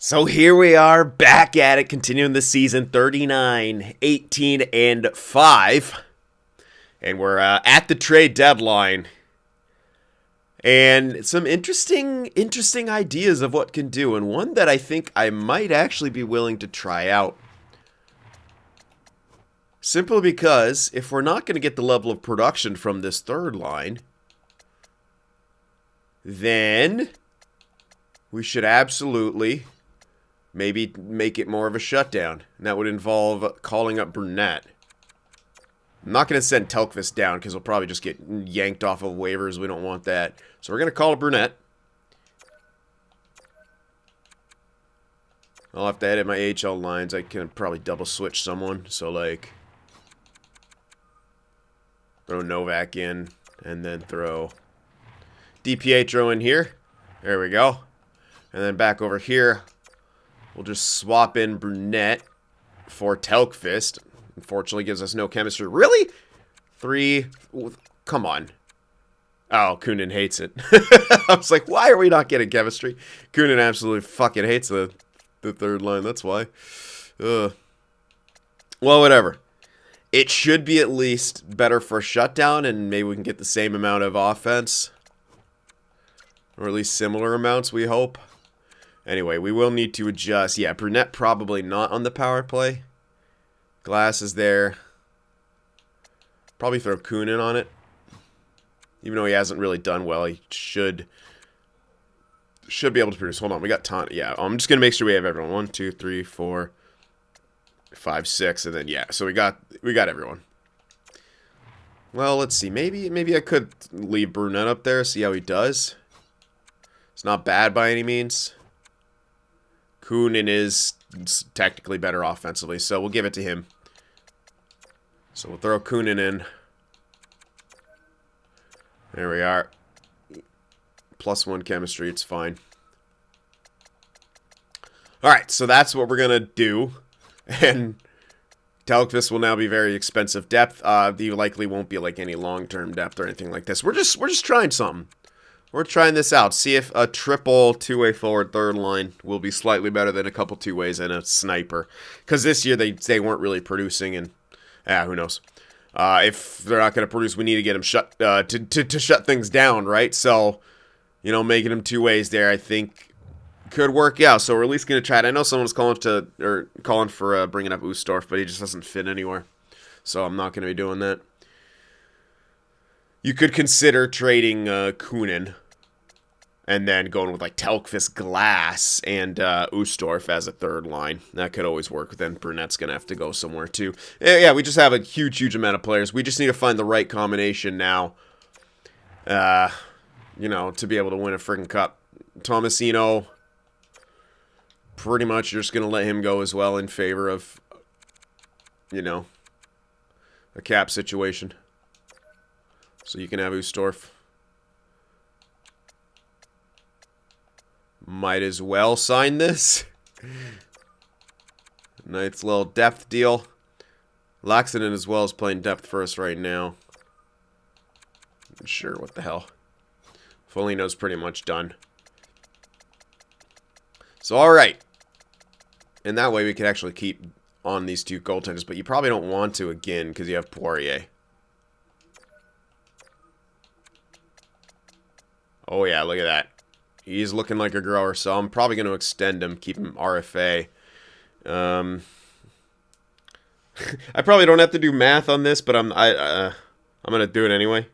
So here we are back at it, continuing the season 39, 18, and 5. And we're at the trade deadline. And some interesting ideas of what can do. And one that I think I might actually be willing to try out. Simply because if we're not going to get the level of production from this third line, then we should absolutely maybe make it more of a shutdown. And that would involve calling up Brunette. I'm not going to send Telkvist down because he'll probably just get yanked off of waivers. We don't want that. So we're going to call up Brunette. I'll have to edit my AHL lines. I can probably double switch someone. So like, throw Novak in and then throw DiPietro in here. There we go. And then back over here, we'll just swap in Brunette for Telkvist. Unfortunately, gives us no chemistry. Really? 3. Come on. Oh, Kunin hates it. I was like, why are we not getting chemistry? Kunin absolutely fucking hates the third line. That's why. Well, whatever. It should be at least better for a shutdown, and maybe we can get the same amount of offense. Or at least similar amounts, we hope. Anyway, we will need to adjust. Yeah, Brunette probably not on the power play. Glass is there. Probably throw Kunin on it. Even though he hasn't really done well, he should be able to produce. Hold on, we got Taunt. Yeah, I'm just going to make sure we have everyone. 1, 2, 3, 4, 5, 6, and then, yeah. So we got everyone. Well, let's see. Maybe I could leave Brunette up there, see how he does. It's not bad by any means. Kunin is technically better offensively, so we'll give it to him. So we'll throw Kunin in. There we are. +1 chemistry, it's fine. Alright, so that's what we're going to do. And Telkvist will now be very expensive depth. You likely won't be like any long-term depth or anything like this. We're just trying something. We're trying this out. See if a triple two-way forward third line will be slightly better than a couple two-ways and a sniper. Because this year they weren't really producing, and who knows. If they're not going to produce, we need to get them shut to shut things down, right? So, you know, making them two ways there, I think, could work out. So we're at least going to try it. I know someone's calling for bringing up Ustorf, but he just doesn't fit anywhere. So I'm not going to be doing that. You could consider trading Kunin and then going with like Telkvist, Glass, and Ustorf as a third line. That could always work. Then Brunette's going to have to go somewhere too. Yeah, we just have a huge amount of players. We just need to find the right combination now, you know, to be able to win a friggin' cup. Tomasino, pretty much you're just going to let him go as well in favor of, you know, a cap situation. So you can have Ustorf. Might as well sign this. Nice little depth deal. Laxinen as well is playing depth for us right now. Sure, what the hell. Foligno's pretty much done. So, alright. And that way we can actually keep on these two goaltenders. But you probably don't want to again because you have Poirier. Oh, yeah, look at that. He's looking like a grower, so I'm probably going to extend him, keep him RFA. I probably don't have to do math on this, but I'm going to do it anyway.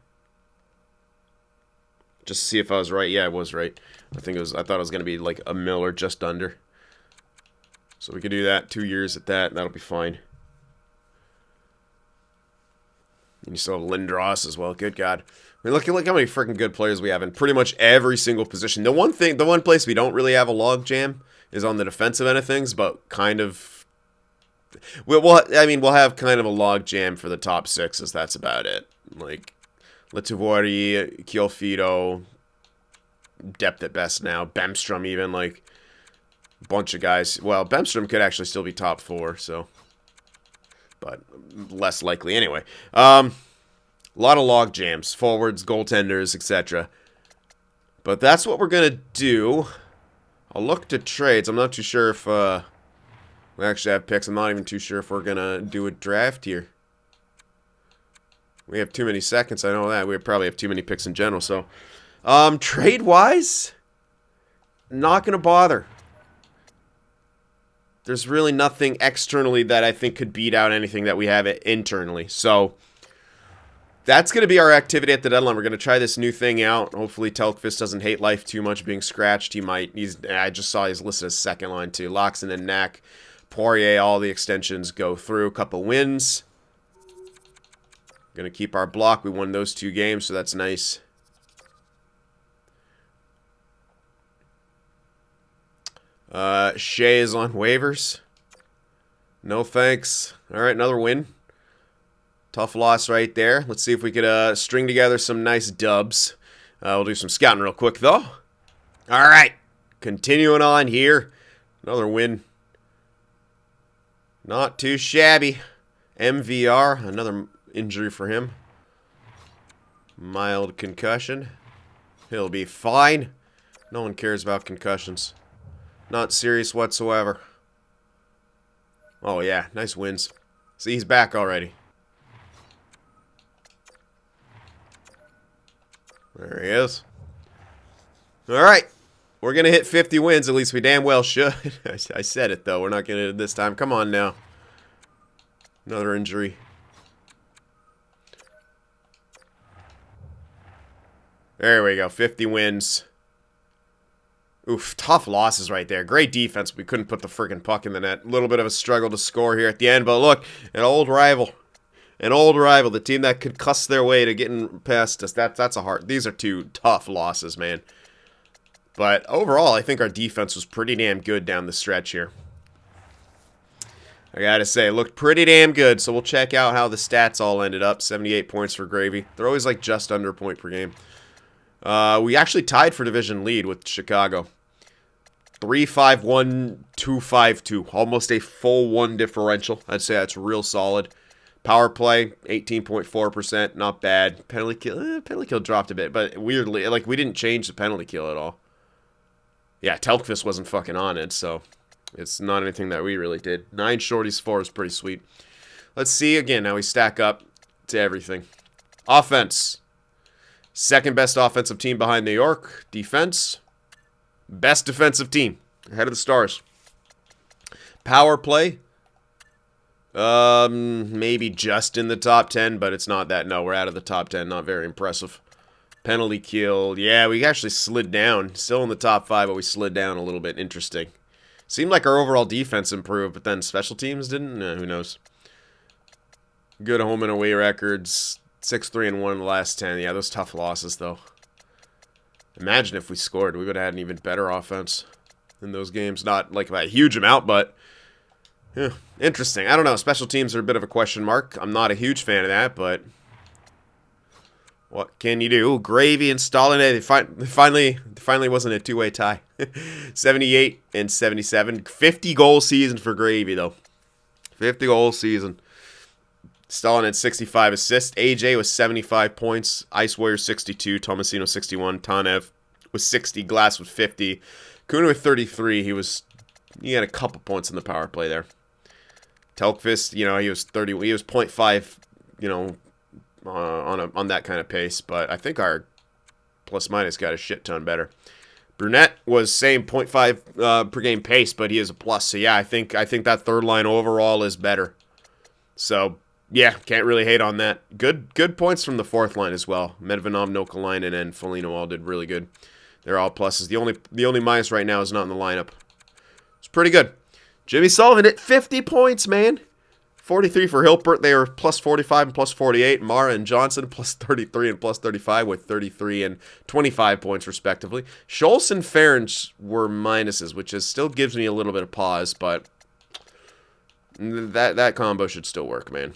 Just to see if I was right. Yeah, I was right. I thought it was going to be like a mil or just under. So we can do that. 2 years at that. That'll be fine. And you still have Lindros as well. Good God. I mean, look how many freaking good players we have in pretty much every single position. The one place we don't really have a log jam is on the defensive end of things, but kind of, we'll have kind of a log jam for the top sixes. That's about it. Like Lativari, Kielfido, depth at best now. Bemstrom even, like a bunch of guys. Well, Bemstrom could actually still be top 4, so, but less likely anyway. A lot of log jams, forwards, goaltenders, etc. But that's what we're going to do. I'll look to trades. I'm not too sure if we actually have picks. I'm not even too sure if we're going to do a draft here. We have too many seconds. I know that. We probably have too many picks in general. So, trade-wise, not going to bother. There's really nothing externally that I think could beat out anything that we have internally. So, that's going to be our activity at the deadline. We're going to try this new thing out. Hopefully, Telkvist doesn't hate life too much being scratched. He might. I just saw he's listed as second line, too. Loxon and Knack. Poirier, all the extensions go through. A couple wins. Going to keep our block. We won those 2 games, so that's nice. Shea is on waivers. No thanks. All right, another win. Tough loss right there. Let's see if we could string together some nice dubs. We'll do some scouting real quick, though. All right. Continuing on here. Another win. Not too shabby. MVR, another injury for him. Mild concussion. He'll be fine. No one cares about concussions. Not serious whatsoever. Oh, yeah. Nice wins. See, he's back already. There he is. All right. We're going to hit 50 wins. At least we damn well should. I said it, though. We're not going to this time. Come on now. Another injury. There we go. 50 wins. Oof, tough losses right there. Great defense. We couldn't put the freaking puck in the net. A little bit of a struggle to score here at the end. But look, an old rival. An old rival. The team that could cuss their way to getting past us. That's a hard. These are 2 tough losses, man. But overall, I think our defense was pretty damn good down the stretch here. I gotta say, it looked pretty damn good. So we'll check out how the stats all ended up. 78 points for Gravy. They're always like just under a point per game. We actually tied for division lead with Chicago. 3-5-1-2-5-2. Almost a full 1 differential. I'd say that's real solid. Power play, 18.4%. Not bad. Penalty kill dropped a bit. But weirdly, like, we didn't change the penalty kill at all. Yeah, Telkvist wasn't fucking on it, so it's not anything that we really did. 9 shorties, 4 is pretty sweet. Let's see again how we stack up to everything. Offense. Second best offensive team behind New York. Defense. Best defensive team. Ahead of the Stars. Power play. Maybe just in the top 10, but it's not that. No, we're out of the top 10. Not very impressive. Penalty kill. Yeah, we actually slid down. Still in the top 5, but we slid down a little bit. Interesting. Seemed like our overall defense improved, but then special teams didn't? Who knows? Good home and away records. 6-3-1 in the last 10. Yeah, those tough losses, though. Imagine if we scored. We would have had an even better offense in those games. Not like by a huge amount, but yeah, interesting. I don't know. Special teams are a bit of a question mark. I'm not a huge fan of that, but what can you do? Gravy and Stalin, they finally wasn't a 2-way tie. 78 and 77. 50-goal season for Gravy, though. 50-goal season. Stalin had 65 assists. AJ was 75 points. Ice Warrior 62. Tomasino 61. Tanev was 60. Glass was 50. Kuna with 33. He had a couple points in the power play there. Telkvist, he was 30. He was 0.5, on that kind of pace. But I think our plus minus got a shit ton better. Brunette was same 0.5 per game pace, but he is a plus. So yeah, I think that third line overall is better. So yeah, can't really hate on that. Good points from the fourth line as well. Medvedov, Nokalainen, and Foligno all did really good. They're all pluses. The only minus right now is not in the lineup. It's pretty good. Jimmy Sullivan at 50 points, man. 43 for Hilpert. They were plus 45 and plus 48. Mara and Johnson plus 33 and plus 35 with 33 and 25 points respectively. Schultz and Ferens were minuses, which still gives me a little bit of pause, but that combo should still work, man.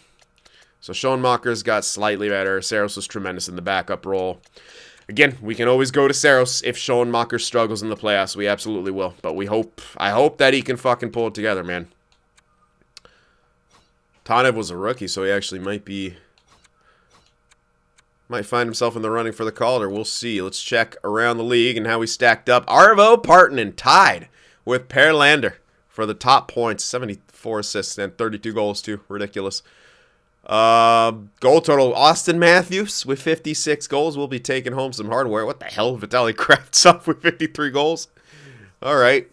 So Schoenmaker's got slightly better. Saros was tremendous in the backup role. Again, we can always go to Saros if Schoenmaker struggles in the playoffs. We absolutely will. But I hope that he can fucking pull it together, man. Tanev was a rookie, so he actually might be Might find himself in the running for the Calder. We'll see. Let's check around the league and how we stacked up. Arvo Partanen tied with Per Lander for the top points. 74 assists and 32 goals, too. Ridiculous. Goal total, Austin Matthews with 56 goals will be taking home some hardware. What the hell? Vitaly Kravtsov with 53 goals. All right.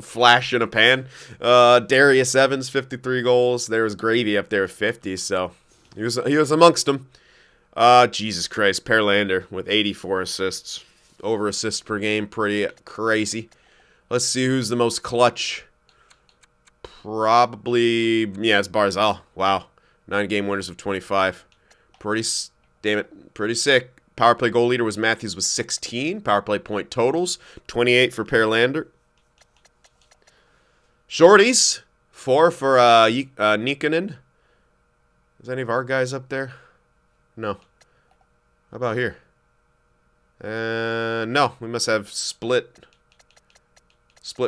Flash in a pan. Darius Evans, 53 goals. There was Gravy up there with 50, so he was amongst them. Jesus Christ. Per Lander with 84 assists. Over assists per game. Pretty crazy. Let's see who's the most clutch. Probably, yeah, it's Barzal. Wow. 9 game winners of 25. Pretty sick. Power play goal leader was Matthews with 16. Power play point totals, 28 for Per Lander. Shorties, 4 for Nikkanen. Is any of our guys up there? No. How about here? No, we must have split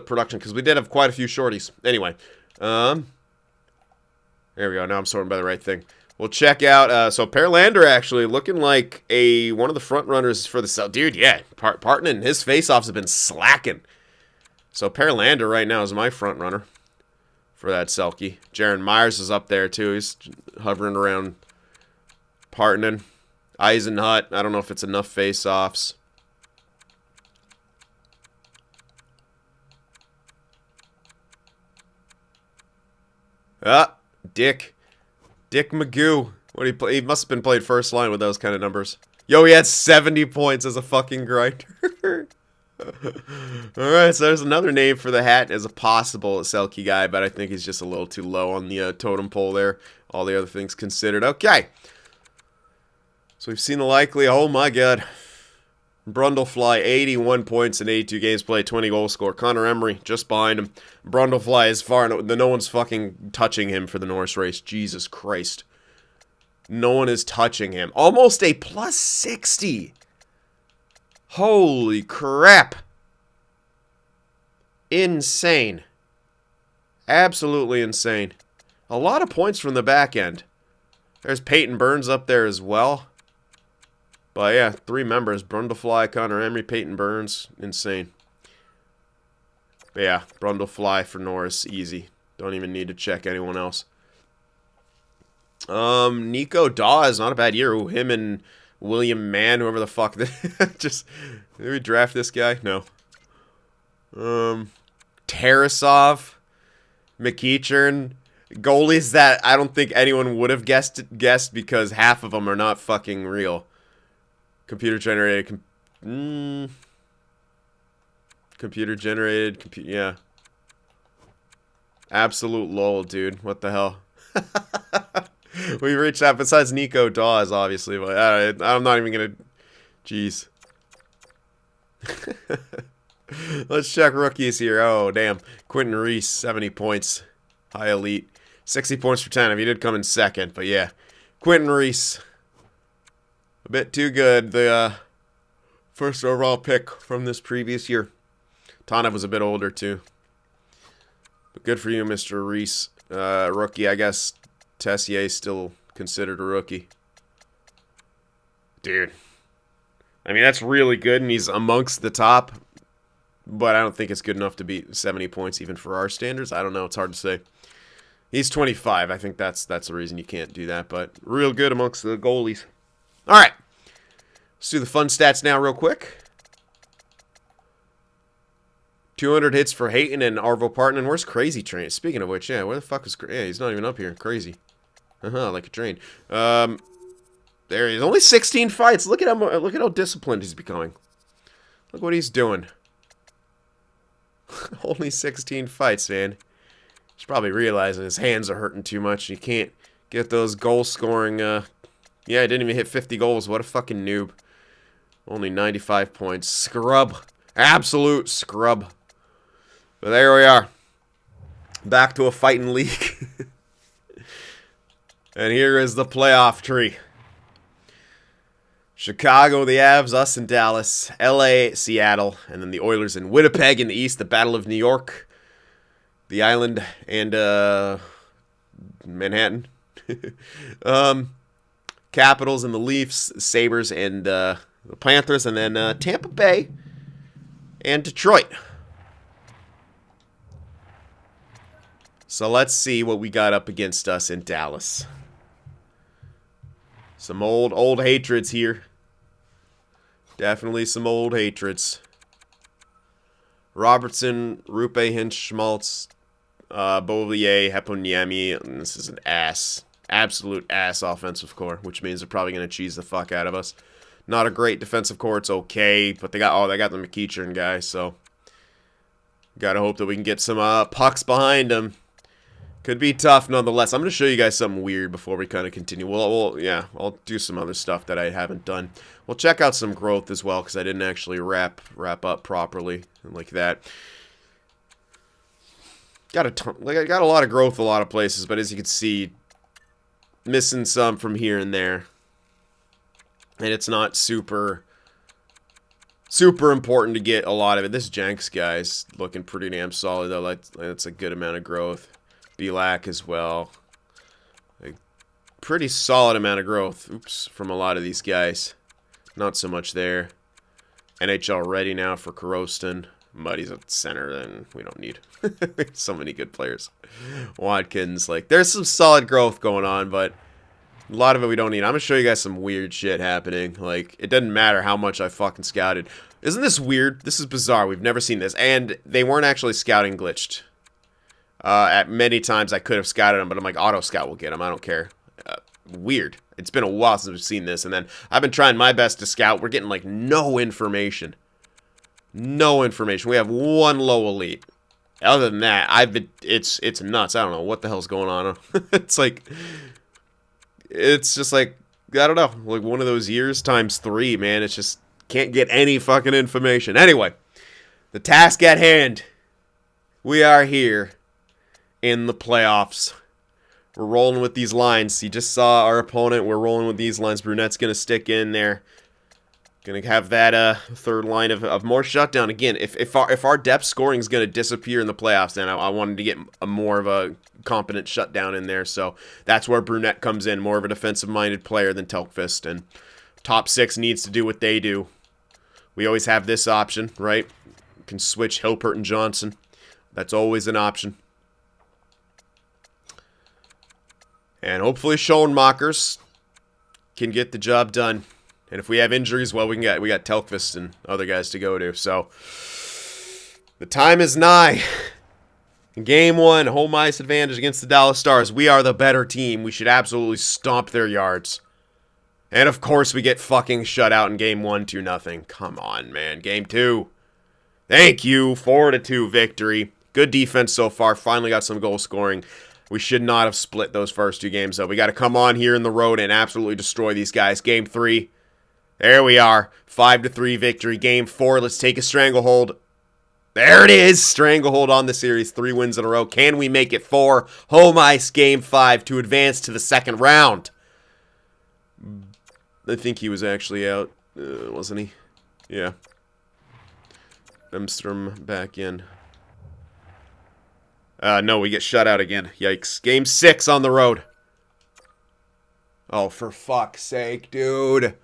production because we did have quite a few shorties. Anyway, there we go. Now I'm sorting by the right thing. We'll check out. So Per Lander actually looking like one of the front runners for the cell. Dude, yeah. Partanen, his faceoffs have been slacking. So Per Lander right now is my front runner for that Selke. Jaron Myers is up there too. He's hovering around Partanen. Eisenhut. I don't know if it's enough faceoffs. Dick Magoo. What did he play? He must have been played first line with those kind of numbers. Yo, he had 70 points as a fucking grinder. Alright, so there's another name for the hat as a possible Selke guy, but I think he's just a little too low on the totem pole there. All the other things considered. Okay. So we've seen the likely. Oh my god. Brundlefly, 81 points in 82 games played, 20 goal score. Connor Emery, just behind him. Brundlefly is far. No one's fucking touching him for the Norris race. Jesus Christ. No one is touching him. Almost a plus 60. Holy crap. Insane. Absolutely insane. A lot of points from the back end. There's Peyton Burns up there as well. But yeah, 3 members. Brundlefly, Connor Emery, Peyton Burns. Insane. But yeah, Brundlefly for Norris. Easy. Don't even need to check anyone else. Nico Daw not a bad year. Ooh, him and William Mann, whoever the fuck. Just, did we draft this guy? No. Tarasov, McEachern. Goalies that I don't think anyone would have guessed because half of them are not fucking real. Computer generated. Yeah. Absolute lol, dude. What the hell? We reached that. Besides Nico Dawes, obviously, but I'm not even gonna. Jeez. Let's check rookies here. Oh damn, Quentin Reese, 70 points, high elite, 60 points for 10. If he did come in second, but yeah, Quentin Reese. A bit too good. The first overall pick from this previous year. Tanev was a bit older too. But good for you, Mr. Reese. Rookie, I guess Tessier still considered a rookie. Dude. I mean, that's really good, and he's amongst the top. But I don't think it's good enough to beat 70 points even for our standards. I don't know. It's hard to say. He's 25. I think that's the reason you can't do that. But real good amongst the goalies. All right, let's do the fun stats now real quick. 200 hits for Hayton and Arvo Partanen. Where's Crazy Train? Speaking of which, yeah, where the fuck is Crazy? Yeah, he's not even up here. Crazy. Like a train. There he is. Only 16 fights. Look at how disciplined he's becoming. Look what he's doing. Only 16 fights, man. He's probably realizing his hands are hurting too much. He can't get those goal scoring. Yeah, I didn't even hit 50 goals. What a fucking noob. Only 95 points. Scrub. Absolute scrub. But there we are. Back to a fighting league. And here is the playoff tree. Chicago, the Avs, us in Dallas, LA, Seattle, and then the Oilers in Winnipeg in the East, the Battle of New York, the Island, and Manhattan. Capitals and the Leafs, Sabres and the Panthers, and then Tampa Bay and Detroit. So let's see what we got up against us in Dallas. Some old hatreds here. Definitely some old hatreds. Robertson, Rupe, Hinch, Schmaltz, Beauvillier, Heponiemi, and this is an ass. Absolute ass offensive core, which means they're probably going to cheese the fuck out of us. Not a great defensive core, it's okay, but they got the McEachern guy, so gotta hope that we can get some pucks behind them. Could be tough nonetheless. I'm going to show you guys something weird before we kind of continue. Yeah, I'll do some other stuff that I haven't done. We'll check out some growth as well, because I didn't actually wrap up properly like that. Got I got a lot of growth a lot of places, but as you can see, missing some from here and there. And it's not super important to get a lot of it. This Jenks guy's looking pretty damn solid, though. That's a good amount of growth. Belak as well. A pretty solid amount of growth. Oops, from a lot of these guys. Not so much there. NHL ready now for Karostin. Muddy's at center, and we don't need so many good players. Watkins, like, there's some solid growth going on, but a lot of it we don't need. I'm going to show you guys some weird shit happening. Like, it doesn't matter how much I fucking scouted. Isn't this weird? This is bizarre. We've never seen this. And they weren't actually scouting glitched. At many times I could have scouted them, but I'm like, auto scout will get them. I don't care. Weird. It's been a while since we've seen this. And then I've been trying my best to scout. We're getting like no information. No information. We have one low elite. Other than that, it's nuts. I don't know what the hell's going on. It's just like, I don't know, like one of those years times 3, man. It's just can't get any fucking information. Anyway, the task at hand. We are here in the playoffs. We're rolling with these lines. You just saw our opponent. We're rolling with these lines. Brunette's going to stick in there. Going to have that third line of more shutdown. Again, if our depth scoring is going to disappear in the playoffs, then I wanted to get more of a competent shutdown in there. So that's where Brunette comes in. More of a defensive-minded player than Telkvist. And top 6 needs to do what they do. We always have this option, right? We can switch Hilpert and Johnson. That's always an option. And hopefully Schoenmakers can get the job done. And if we have injuries, well, we got Telkvist and other guys to go to. So the time is nigh. Game 1, home ice advantage against the Dallas Stars. We are the better team. We should absolutely stomp their yards. And of course, we get fucking shut out in Game 1, 2-0. Come on, man. Game 2. Thank you. 4-2 victory. Good defense so far. Finally got some goal scoring. We should not have split those first 2 games, though. We got to come on here in the road and absolutely destroy these guys. Game 3. There we are. 5-3 victory. Game 4. Let's take a stranglehold. There it is. Stranglehold on the series. 3 wins in a row. Can we make it 4? Home ice Game 5 to advance to the second round. I think he was actually out, wasn't he? Yeah. Bemstrom back in. No, we get shut out again. Yikes. Game 6 on the road. Oh, for fuck's sake, dude.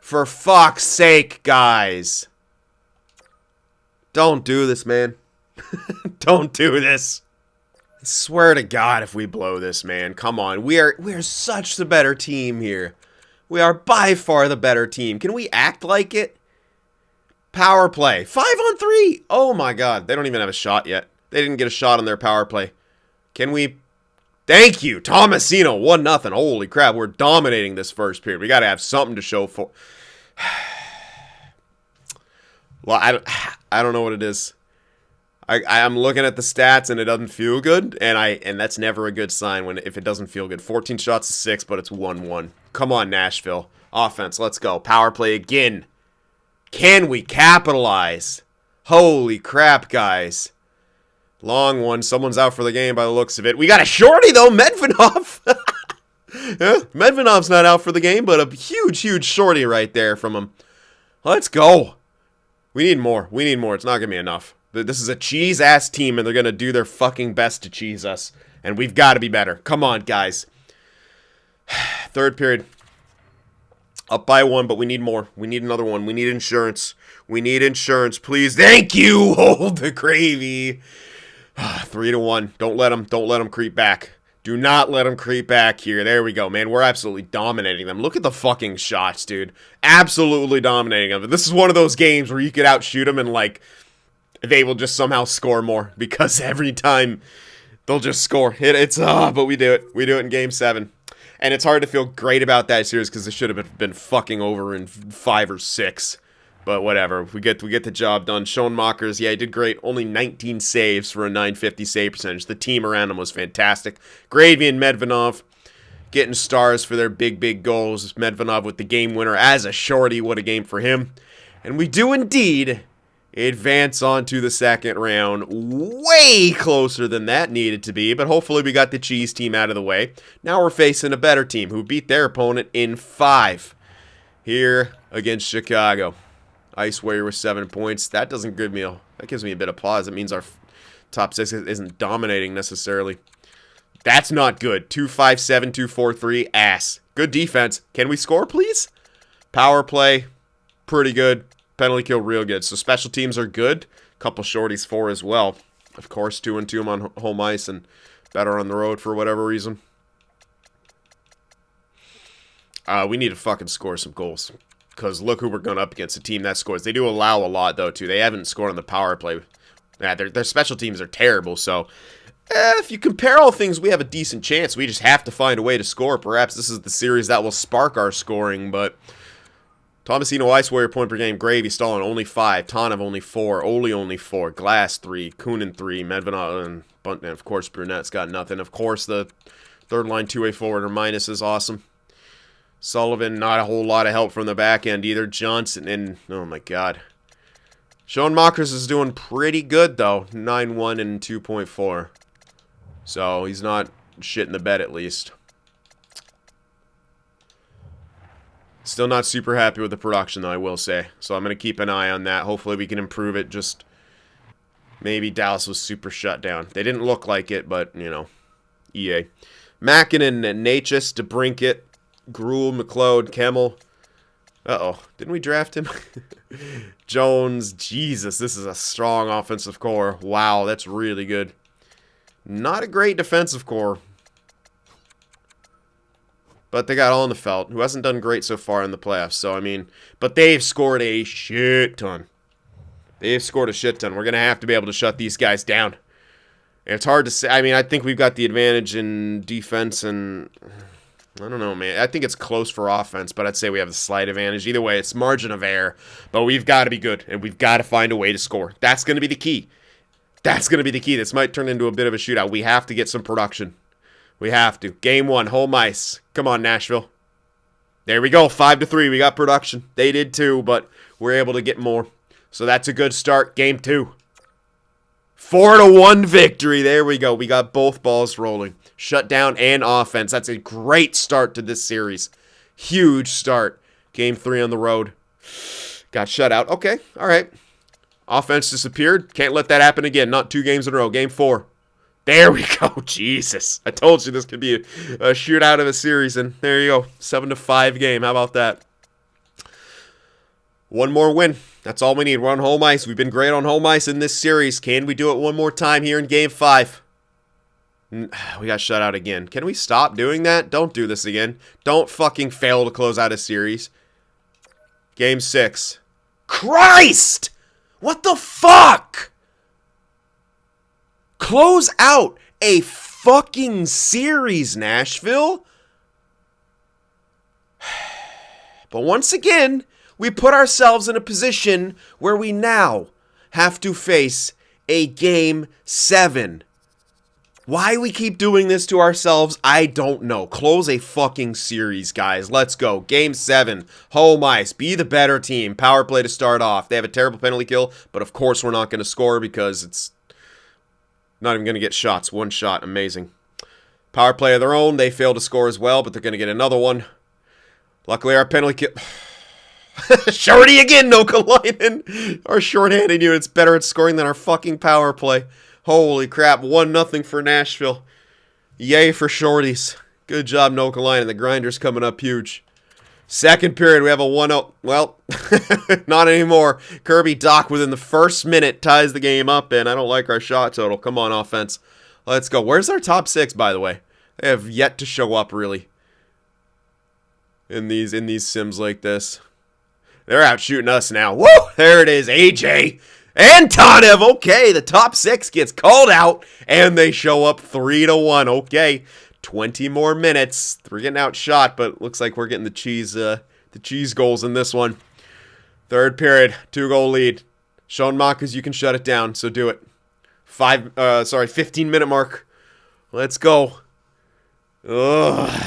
For fuck's sake, guys. Don't do this, man. Don't do this. I swear to God if we blow this, man. Come on. We are such the better team here. We are by far the better team. Can we act like it? Power play. 5-on-3. Oh, my God. They don't even have a shot yet. They didn't get a shot on their power play. Can we? Thank you. Tomasino, 1-0. Holy crap. We're dominating this first period. We got to have something to show for. Well, I don't know what it is. I'm looking at the stats and it doesn't feel good, and that's never a good sign if it doesn't feel good. 14 shots to 6, but it's 1-1. Come on, Nashville. Offense, let's go. Power play again. Can we capitalize? Holy crap, guys. Long one. Someone's out for the game by the looks of it. We got a shorty, though. Medvedov. Yeah, Medvedov's not out for the game, but a huge, huge shorty right there from him. Let's go. We need more. We need more. It's not going to be enough. This is a cheese-ass team, and they're going to do their fucking best to cheese us. And we've got to be better. Come on, guys. Third period. Up by 1, but we need more. We need another one. We need insurance. We need insurance, please. Thank you. Hold the gravy. 3-1. Don't let them creep back. Do not let them creep back here. There we go, man. We're absolutely dominating them. Look at the fucking shots, dude. Absolutely dominating them. This is one of those games where you could outshoot them and, like, they will just somehow score more because every time they'll just score. But we do it. We do it in Game 7. And it's hard to feel great about that series because it should have been fucking over in 5 or 6. But whatever. We get the job done. Schoenmakers, yeah, he did great. Only 19 saves for a 950 save percentage. The team around him was fantastic. Gravy and Medvedov getting stars for their big goals. Medvedov with the game winner as a shorty. What a game for him. And we do indeed advance on to the second round. Way closer than that needed to be, but hopefully we got the cheese team out of the way. Now we're facing a better team who beat their opponent in 5 here against Chicago. Ice Warrior with 7 points. That doesn't give me that gives me a bit of pause. It means our top 6 isn't dominating necessarily. That's not good. 2-5-7, 2-4-3, ass. Good defense. Can we score, please? Power play, pretty good. Penalty kill, real good. So special teams are good. Couple shorties for as well. Of course, 2-2 on home ice and better on the road for whatever reason. We need to fucking score some goals. Because look who we're going up against, a team that scores. They do allow a lot, though, too. They haven't scored on the power play. Yeah, their special teams are terrible, so if you compare all things, we have a decent chance. We just have to find a way to score. Perhaps this is the series that will spark our scoring, but Tomasino Ice Warrior point per game. Gravy, Stalin only 5. Tanev only 4. Oli only 4. Glass 3. Kunin 3. Medvedov and of course Brunette's got nothing. Of course the third line 2-way forward or minus is awesome. Sullivan, not a whole lot of help from the back end either. Johnson and oh my god. Schoenmakers is doing pretty good though. 9-1 and 2.4. So he's not shit in the bed at least. Still not super happy with the production, though, I will say. So I'm going to keep an eye on that. Hopefully we can improve it. Just maybe Dallas was super shut down. They didn't look like it, but, you know, EA. Mackinnon, Natchez, DeBrincat, Gruel, McLeod, Kemmel. Uh-oh. Didn't we draft him? Jones. Jesus, this is a strong offensive core. Wow, that's really good. Not a great defensive core. But they got Alnefelt, who hasn't done great so far in the playoffs. So, I mean, but they've scored a shit ton. They've scored a shit ton. We're going to have to be able to shut these guys down. And it's hard to say. I mean, I think we've got the advantage in defense and I don't know, man. I think it's close for offense, but I'd say we have the slight advantage. Either way, it's margin of error. But we've got to be good, and we've got to find a way to score. That's going to be the key. That's going to be the key. This might turn into a bit of a shootout. We have to get some production. We have to. Game 1, home ice. Come on, Nashville. There we go, 5-3. We got production. They did too, but we're able to get more. So that's a good start. Game 2. 4-1 victory. There we go. We got both balls rolling. Shutdown and offense. That's a great start to this series. Huge start. Game 3 on the road. Got shut out. Okay, all right. Offense disappeared. Can't let that happen again. Not 2 games in a row. Game 4. There we go. Jesus. I told you this could be a shootout of a series, and there you go. 7-5 game. How about that? One more win. That's all we need. We're on home ice. We've been great on home ice in this series. Can we do it one more time here in Game 5? We got shut out again. Can we stop doing that? Don't do this again. Don't fucking fail to close out a series. Game 6. Christ! What the fuck? Close out a fucking series, Nashville. But once again, we put ourselves in a position where we now have to face a Game 7. Why we keep doing this to ourselves, I don't know. Close a fucking series, guys. Let's go. Game 7. Home ice. Be the better team. Power play to start off. They have a terrible penalty kill, but of course we're not going to score because it's not even going to get shots. One shot. Amazing. Power play of their own. They fail to score as well, but they're going to get another one. Luckily, our penalty kill... Shorty again, Nokalainen. Our shorthanded unit's better at scoring than our fucking power play. Holy crap. 1-0 for Nashville. Yay for shorties. Good job, Nokalainen. The grinder's coming up huge. Second period, we have a 1-0. Well, not anymore. Kirby Doc within the first minute ties the game up, and I don't like our shot total. Come on, offense. Let's go. Where's our top 6, by the way? They have yet to show up, really, in these sims like this. They're out shooting us now. Woo! There it is, AJ and Tanev. Okay, the top 6 gets called out, and they show up 3-1. Okay, 20 more minutes. We're getting outshot, but looks like we're getting the cheese goals in this one. Third period, 2-goal lead. Schoenmakers, you can shut it down, so do it. 15-minute mark. Let's go. Ugh.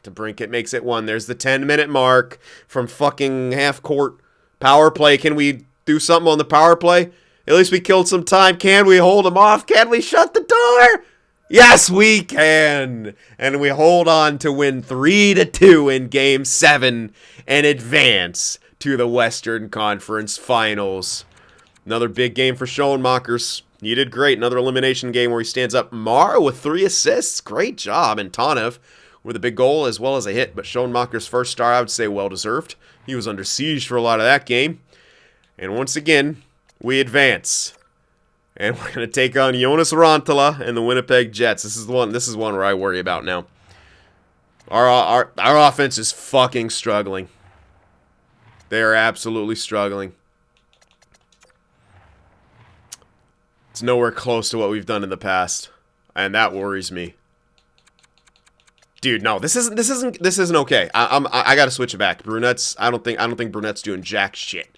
DeBrincat makes it 1. There's the 10-minute mark from fucking half court. Power play. Can we do something on the power play? At least we killed some time. Can we hold them off? Can we shut the door? Yes, we can. And we hold on to win 3-2 in Game 7 and advance to the Western Conference Finals. Another big game for Schoenmakers. He did great. Another elimination game where he stands up. Mara with 3 assists. Great job. And Tanev with a big goal as well as a hit. But Schoenmakers' first star, I would say, well-deserved. He was under siege for a lot of that game. And once again, we advance. And we're going to take on Jonas Rantala and the Winnipeg Jets. This is one where I worry about now. Our offense is fucking struggling. They are absolutely struggling. It's nowhere close to what we've done in the past, and that worries me. Dude, no, this isn't okay. I gotta switch it back. Brunette's. I don't think Brunette's doing jack shit.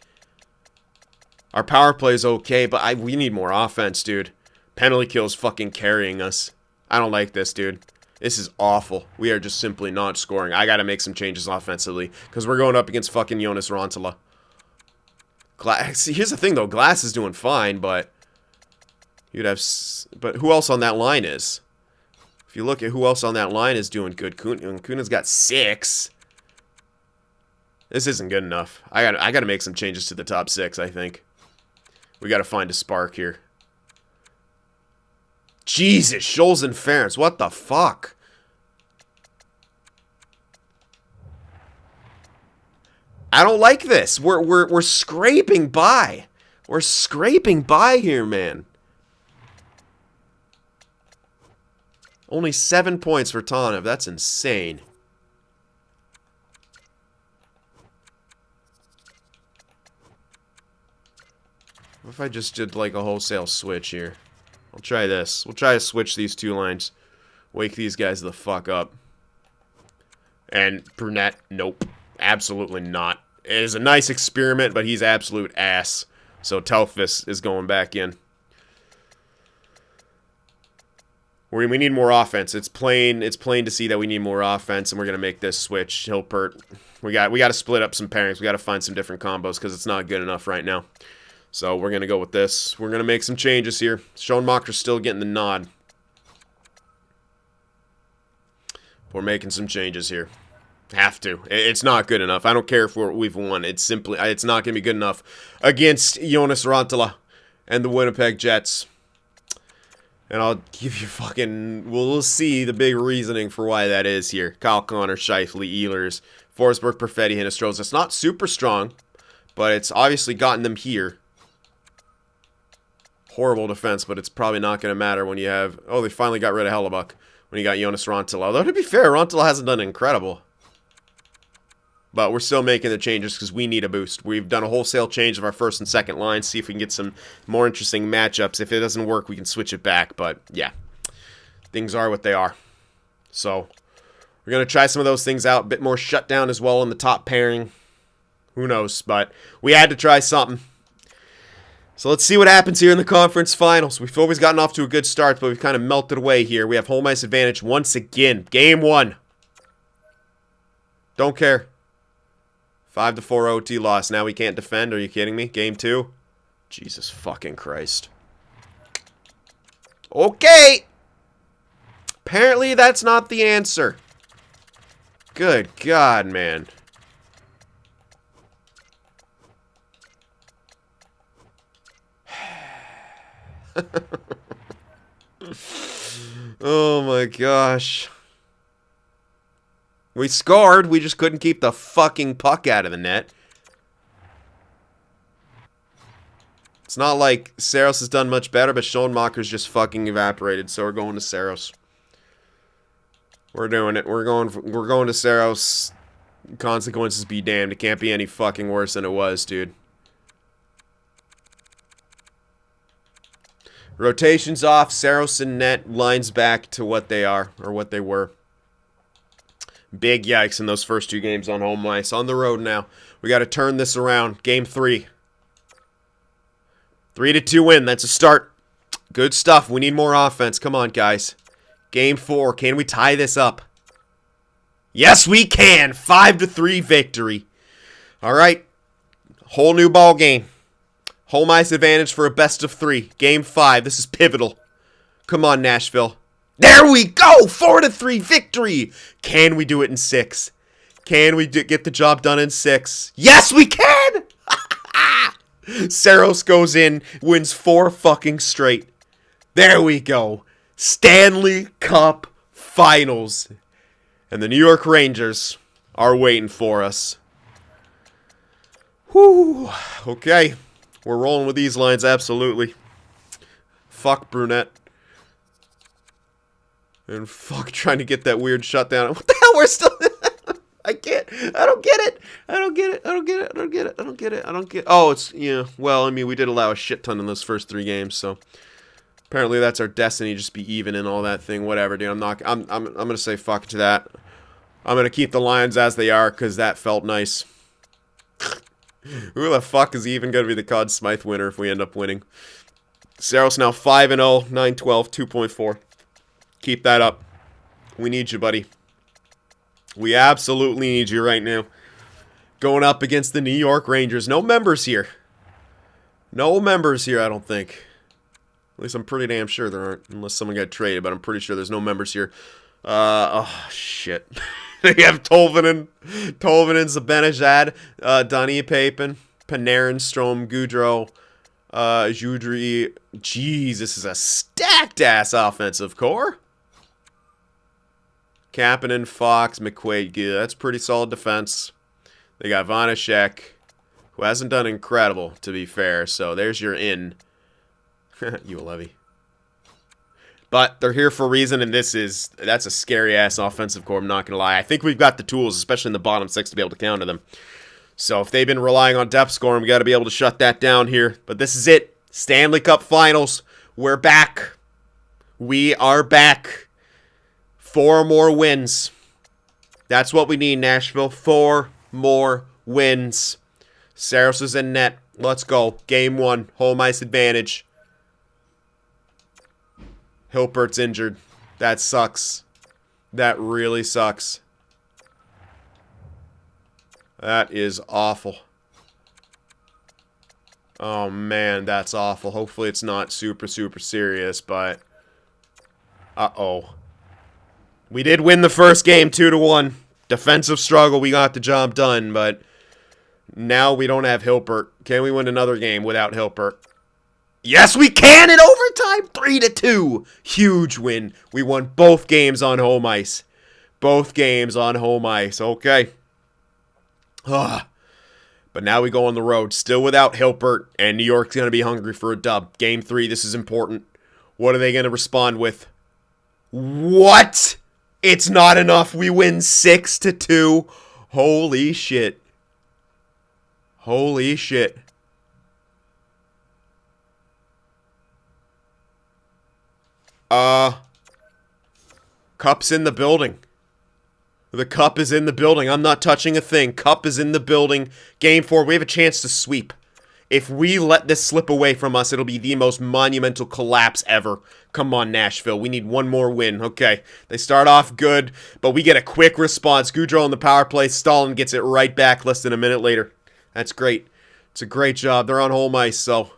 Our power play is okay, but we need more offense, dude. Penalty kill's fucking carrying us. I don't like this, dude. This is awful. We are just simply not scoring. I gotta make some changes offensively because we're going up against fucking Jonas Rantala. Here's the thing, though. Glass is doing fine, but but who else on that line is? If you look at who else on that line is doing good, Kuna's got 6. This isn't good enough. I gotta make some changes to the top 6, I think. We gotta find a spark here. Jesus, Scholes and Ferentz, what the fuck? I don't like this. We're scraping by. We're scraping by here, man. Only 7 points for Tanev. That's insane. What if I just did like a wholesale switch here? I'll try this. We'll try to switch these 2 lines. Wake these guys the fuck up. And Brunette, nope. Absolutely not. It is a nice experiment, but he's absolute ass. So Telfis is going back in. We need more offense. It's plain to see that we need more offense, and we're gonna make this switch. Hilpert, we got to split up some pairings. We got to find some different combos because it's not good enough right now. So we're gonna go with this. We're gonna make some changes here. Schoenmaker's still getting the nod. We're making some changes here. Have to. It's not good enough. I don't care if we've won. It's not gonna be good enough against Jonas Rantala and the Winnipeg Jets. And I'll give you fucking... We'll see the big reasoning for why that is here. Kyle Connor, Scheifele, Ehlers, Forsberg, Perfetti, Hinestroza. It's not super strong, but it's obviously gotten them here. Horrible defense, but it's probably not going to matter when you have... Oh, they finally got rid of Hellebuck when you got Jonas Rantala. Although, to be fair, Rantala hasn't done incredible. But we're still making the changes because we need a boost. We've done a wholesale change of our first and second line. See if we can get some more interesting matchups. If it doesn't work, we can switch it back. But, yeah. Things are what they are. So, we're going to try some of those things out. A bit more shutdown as well in the top pairing. Who knows? But we had to try something. So let's see what happens here in the conference finals. We've always gotten off to a good start, but we've kind of melted away here. We have home ice advantage once again. Game 1. Don't care. 5-4 OT loss. Now we can't defend. Are you kidding me? Game 2? Jesus fucking Christ. Okay. Apparently that's not the answer. Good God, man. Oh my gosh. We scored. We just couldn't keep the fucking puck out of the net. It's not like Saros has done much better, but Schoenmaker's just fucking evaporated. So we're going to Saros. We're doing it. We're going to Saros. Consequences be damned. It can't be any fucking worse than it was, dude. Rotations off. Saros and net lines back to what they are, or what they were. Big yikes in those first 2 games on home ice. On the road now. We got to turn this around. Game 3. 3-2 win. That's a start. Good stuff. We need more offense. Come on, guys. Game 4. Can we tie this up? Yes, we can. 5-3 victory. All right. Whole new ball game. Home ice advantage for a best of 3. Game 5. This is pivotal. Come on, Nashville. There we go. 4-3 victory. Can we do it in 6? Can we get the job done in 6? Yes, we can. Saros goes in, wins 4 fucking straight. There we go. Stanley Cup Finals. And the New York Rangers are waiting for us. Whew. Okay. We're rolling with these lines, absolutely. Fuck Brunette. And fuck trying to get that weird shutdown. What the hell? We're still... I can't. I don't get it. I don't get it. I don't get it. I don't get it. I don't get it. I don't get. Oh, it's yeah. Well, I mean, we did allow a shit ton in those first 3 games, so apparently that's our destiny. Just be even and all that thing. Whatever, dude. I'm gonna say fuck to that. I'm gonna keep the Lions as they are because that felt nice. Who the fuck is even gonna be the Conn Smythe winner if we end up winning? Saros now 5-0, 9-12, 2.4. Keep that up. We need you, buddy. We absolutely need you right now. Going up against the New York Rangers. No members here. No members here, I don't think. At least I'm pretty damn sure there aren't. Unless someone got traded, but I'm pretty sure there's no members here. Oh, shit. They have Tolvanen, Zibanejad, Donnie Papin, Panarin, Strome, Goudreau, Joudry. Jeez, this is a stacked-ass offensive core. Kapanen, Fox, McQuaid. Yeah, that's pretty solid defense. They got Vanashek, who hasn't done incredible, to be fair. So there's your in. You Levy. But they're here for a reason, and that's a scary-ass offensive core, I'm not going to lie. I think we've got the tools, especially in the bottom 6, to be able to counter them. So if they've been relying on depth scoring, we got to be able to shut that down here. But this is it. Stanley Cup Finals. We're back. We are back. 4 more wins. That's what we need, Nashville. 4 more wins. Saros is in net. Let's go. Game 1. Home ice advantage. Hilpert's injured. That sucks. That really sucks. That is awful. Oh, man, that's awful. Hopefully it's not super, super serious, but... Uh-oh. We did win the first game 2-1. Defensive struggle, we got the job done, but now we don't have Hilpert. Can we win another game without Hilpert? Yes, we can in overtime! 3-2. Huge win. We won both games on home ice. Both games on home ice. Okay. But now we go on the road. Still without Hilpert, and New York's going to be hungry for a dub. Game 3, this is important. What are they going to respond with? What? It's not enough. We win 6-2. Holy shit. Holy shit. Cup's in the building. The cup is in the building. I'm not touching a thing. Cup is in the building. Game 4, we have a chance to sweep. If we let this slip away from us, it'll be the most monumental collapse ever. Come on, Nashville. We need one more win. Okay, they start off good, but we get a quick response. Goudreau on the power play. Stalin gets it right back less than a minute later. That's great. It's a great job. They're on home ice, so we're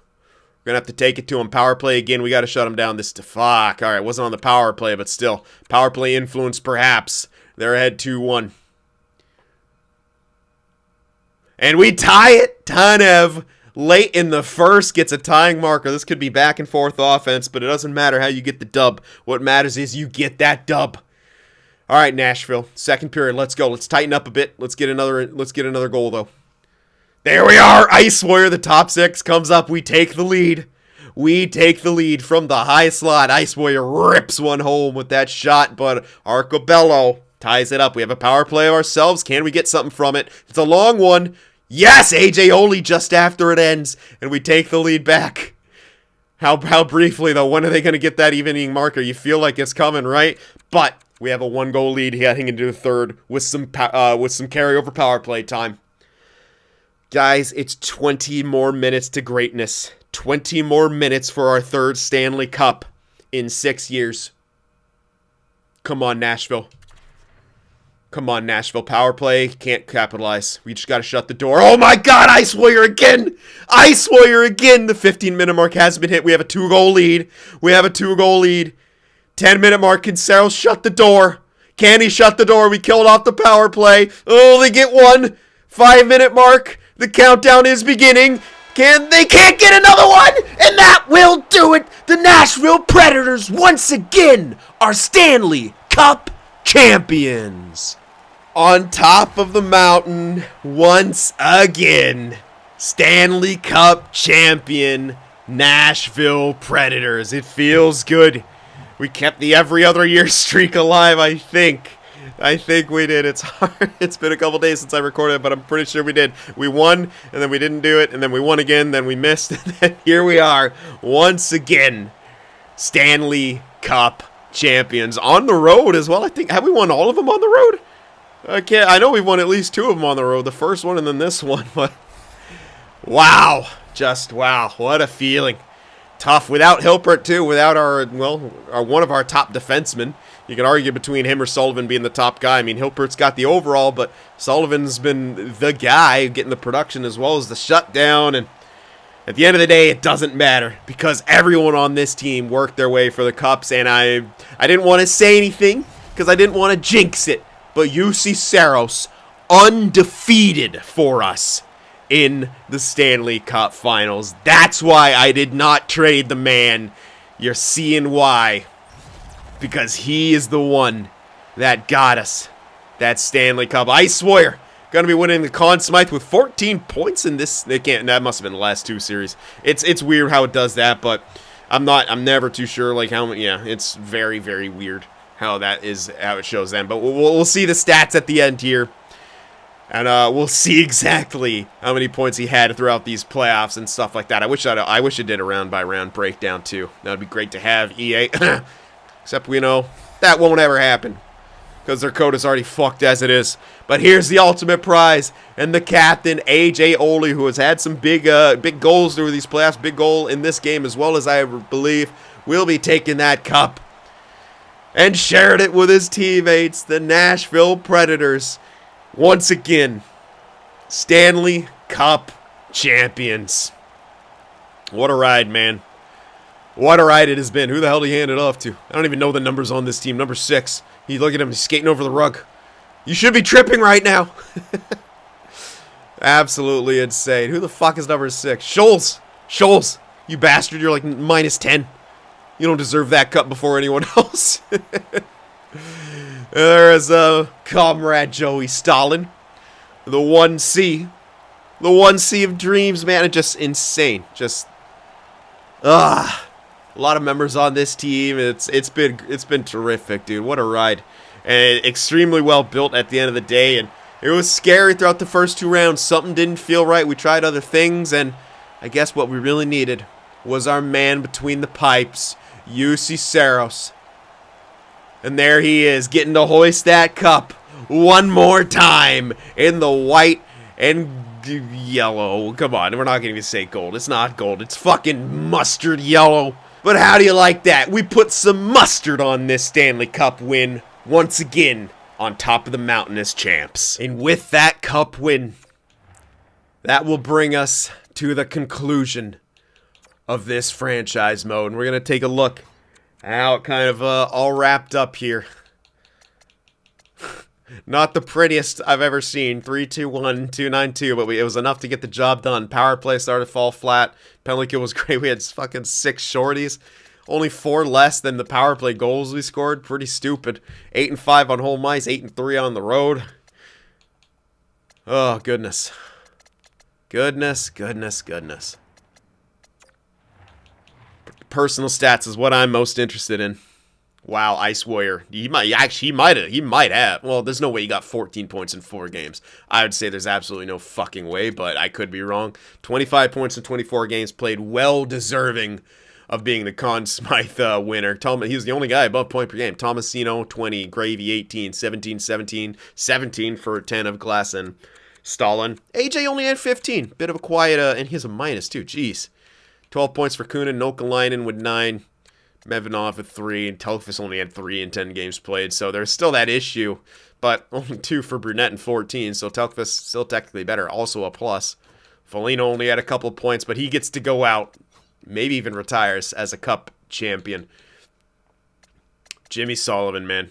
going to have to take it to them. Power play again. We got to shut them down. Fuck. All right, wasn't on the power play, but still. Power play influence, perhaps. They're ahead 2-1. And we tie it. Tanev, late in the first, gets a tying marker. This could be back and forth offense, but it doesn't matter how you get the dub. What matters is you get that dub. All right, Nashville. Second period. Let's go. Let's tighten up a bit. Let's get another goal, though. There we are. Ice Warrior, the top six, comes up. We take the lead. We take the lead from the high slot. Ice Warrior rips one home with that shot, but Arcobello ties it up. We have a power play of ourselves. Can we get something from it? It's a long one. Yes, AJ Ole just after it ends, and we take the lead back. How briefly, though? When are they going to get that evening marker? You feel like it's coming, right? But we have a 1-goal lead heading into the third with some carryover power play time. Guys, it's 20 more minutes to greatness. 20 more minutes for our third Stanley Cup in 6 years. Come on, Nashville. Come on, Nashville. Power play. Can't capitalize. We just got to shut the door. Oh my God, Ice Warrior again. Ice Warrior again. The 15-minute mark has been hit. We have a 2-goal lead. 10-minute mark. Can Saros shut the door? Can he shut the door? We killed off the power play. Oh, they get one. 5-minute mark. The countdown is beginning. They can't get another one, and that will do it. The Nashville Predators once again are Stanley Cup champions. On top of the mountain, once again, Stanley Cup champion Nashville Predators. It feels good. We kept the every other year streak alive, I think. I think we did. It's hard. It's been a couple days since I recorded it, but I'm pretty sure we did. We won, and then we didn't do it, and then we won again, then we missed, and then here we are, once again, Stanley Cup champions. On the road as well, I think. Have we won all of them on the road? I know we've won at least 2 of them on the road. The first one and then this one, but wow. Just wow. What a feeling. Tough. Without Hilpert, too. Without one of our top defensemen. You can argue between him or Sullivan being the top guy. I mean, Hilpert's got the overall, but Sullivan's been the guy getting the production as well as the shutdown. And at the end of the day, it doesn't matter because everyone on this team worked their way for the Cups. And I didn't want to say anything because I didn't want to jinx it. But UC Saros undefeated for us in the Stanley Cup Finals. That's why I did not trade the man. You're seeing why. Because he is the one that got us that Stanley Cup. Ice Warrior going to be winning the Conn Smythe with 14 points in this. That must have been the last 2 series. It's weird how it does that, but I'm never too sure like how many. Yeah, it's very, very weird how it shows them. But we'll see the stats at the end here. And we'll see exactly how many points he had throughout these playoffs and stuff like that. I wish it did a round-by-round breakdown, too. That would be great to have, EA. Except we know that won't ever happen because their code is already fucked as it is. But here's the ultimate prize and the captain, AJ Ole, who has had some big goals through these playoffs. Big goal in this game as well as I believe will be taking that cup and shared it with his teammates, the Nashville Predators. Once again, Stanley Cup champions. What a ride, man. What a ride it has been. Who the hell did he hand it off to? I don't even know the numbers on this team. Number 6. Look at him. He's skating over the rug. You should be tripping right now. Absolutely insane. Who the fuck is number 6? Scholes. Scholes. You bastard. You're like minus 10. You don't deserve that cup before anyone else. There is Comrade Joey Stalin. The 1C. The 1C of dreams, man. It's just insane. Just... a lot of members on this team. It's been terrific, dude. What a ride. And extremely well built at the end of the day. And it was scary throughout the first 2 rounds. Something didn't feel right. We tried other things. And I guess what we really needed was our man between the pipes, UC Saros. And there he is, getting to hoist that cup one more time in the white and yellow. Come on, we're not going to even say gold. It's not gold. It's fucking mustard yellow. But how do you like that? We put some mustard on this Stanley Cup win once again on top of the mountain as champs. And with that cup win, that will bring us to the conclusion of this franchise mode. And we're going to take a look at how it kind of all wrapped up here. Not the prettiest I've ever seen. 3-2-1, 2-9-2, but it was enough to get the job done. Power play started to fall flat. Penalty kill was great. We had fucking 6 shorties. Only 4 less than the power play goals we scored. Pretty stupid. 8-5 on home ice, 8-3 on the road. Oh, goodness. Goodness. Personal stats is what I'm most interested in. Wow, Ice Warrior. He might have. Well, there's no way he got 14 points in 4 games. I would say there's absolutely no fucking way, but I could be wrong. 25 points in 24 games played, well deserving of being the Conn Smythe winner. He was the only guy above point per game. Tomasino, 20. Gravy, 18. 17, 17. 17 for 10 of Glass and Stalin. AJ only had 15. Bit of a quiet, and he has a minus, too. Jeez. 12 points for Kunin. Nokalainen with 9. Mevinov with 3, and Telfus only had 3 in 10 games played, so there's still that issue, but only 2 for Brunette and 14, so Telfus still technically better, also a plus. Foligno only had a couple points, but he gets to go out, maybe even retires as a cup champion. Jimmy Sullivan, man.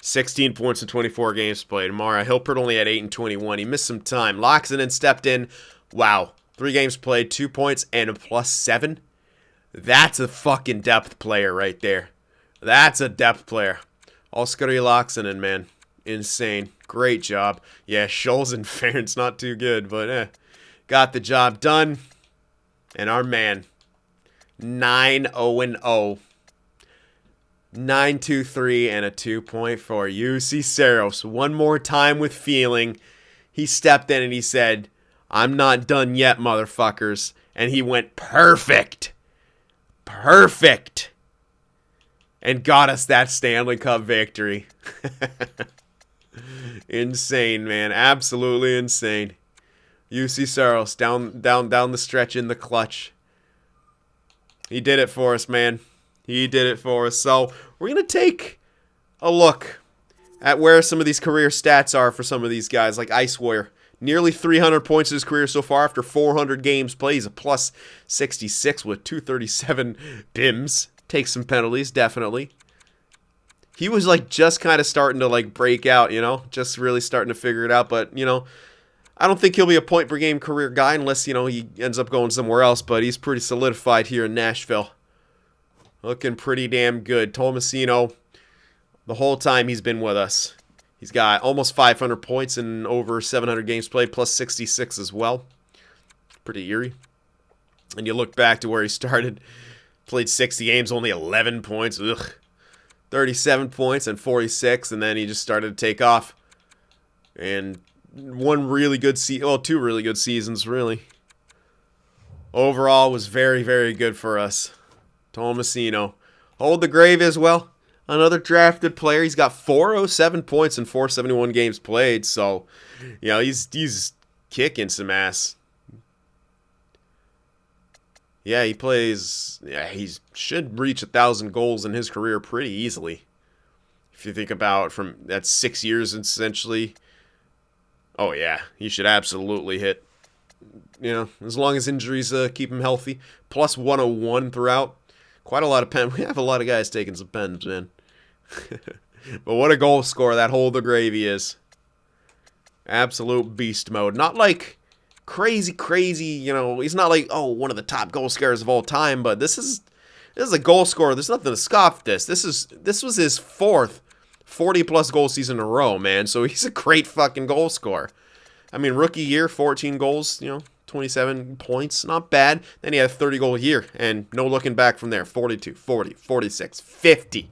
16 points in 24 games played. Mara Hilpert only had 8 and 21. He missed some time. Loxinen stepped in. Wow. 3 games played, 2 points, and a plus 7. That's a fucking depth player right there. That's a depth player. Oskari Loxinen, man. Insane. Great job. Yeah, Scholes and Ferentz not too good, but got the job done. And our man, 9-0-0. 9-2-3 and a 2.4. UC Saros. One more time with feeling. He stepped in and he said, I'm not done yet, motherfuckers. And he went perfect. Perfect. And got us that Stanley Cup victory. Insane, man. Absolutely insane. UC Saros down the stretch in the clutch. He did it for us, man. He did it for us. So we're going to take a look at where some of these career stats are for some of these guys, like Ice Warrior. Nearly 300 points in his career so far after 400 games played. He's a plus 66 with 237 BIMs. Takes some penalties, definitely. He was like just kind of starting to like break out, you know, just really starting to figure it out. But, you know, I don't think he'll be a point per game career guy unless, you know, he ends up going somewhere else. But he's pretty solidified here in Nashville. Looking pretty damn good. Tomasino, the whole time he's been with us. He's got almost 500 points in over 700 games played, plus 66 as well. Pretty eerie. And you look back to where he started, played 60 games, only 11 points. Ugh. 37 points and 46, and then he just started to take off. And one really good season, well, 2 really good seasons, really. Overall was very, very good for us. Tomasino. Hold the grave as well. Another drafted player. He's got 407 points in 471 games played. So, you know, he's kicking some ass. Yeah, he plays. Yeah, he should reach 1,000 goals in his career pretty easily. If you think about that's 6 years essentially. Oh yeah, he should absolutely hit. You know, as long as injuries keep him healthy. Plus 101 throughout. Quite a lot of pen. We have a lot of guys taking some pens, man. But what a goal scorer that Hold the Gravy is. Absolute beast mode. Not like crazy, you know, he's not like, oh, one of the top goal scorers of all time, but this is a goal scorer. There's nothing to scoff this. This was his 4th 40-plus goal season in a row, man. So he's a great fucking goal scorer. I mean, rookie year, 14 goals, you know, 27 points, not bad. Then he had a 30-goal year, and no looking back from there. 42, 40, 46, 50.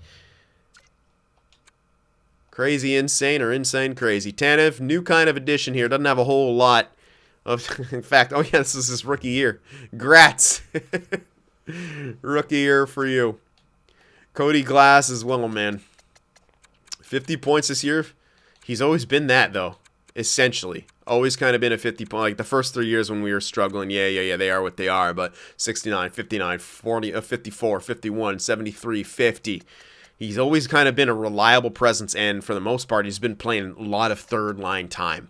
Crazy insane or insane crazy. Tanev, new kind of addition here. Doesn't have a whole lot of... In fact, oh yeah, this is his rookie year. Grats. Rookie year for you. Cody Glass as well, man. 50 points this year. He's always been that, though. Essentially. Always kind of been a 50 point. Like the first 3 years when we were struggling. Yeah, they are what they are. But 69, 59, 40, 54, 51, 73, 50. He's always kind of been a reliable presence, and for the most part, he's been playing a lot of third-line time.